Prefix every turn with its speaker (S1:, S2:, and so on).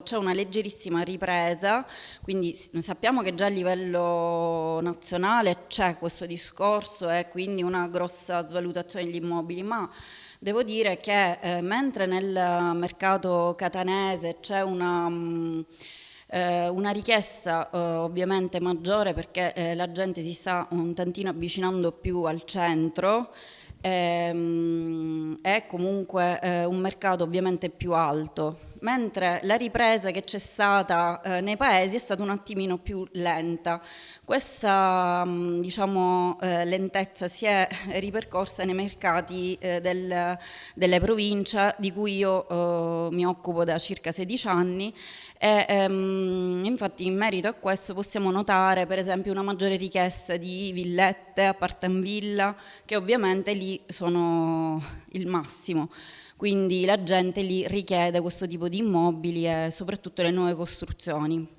S1: C'è una leggerissima ripresa, quindi sappiamo che già a livello nazionale c'è questo discorso e quindi una grossa svalutazione degli immobili, ma devo dire che mentre nel mercato catanese c'è una richiesta ovviamente maggiore perché la gente si sta un tantino avvicinando più al centro, è comunque un mercato ovviamente più alto, mentre la ripresa che c'è stata nei paesi è stata un attimino più lenta. Questa diciamo, lentezza si è ripercorsa nei mercati delle province di cui io mi occupo da circa 16 anni e infatti in merito a questo possiamo notare per esempio una maggiore richiesta di villette, appartamvilla, che ovviamente lì sono il massimo. Quindi la gente lì richiede questo tipo di immobili e soprattutto le nuove costruzioni.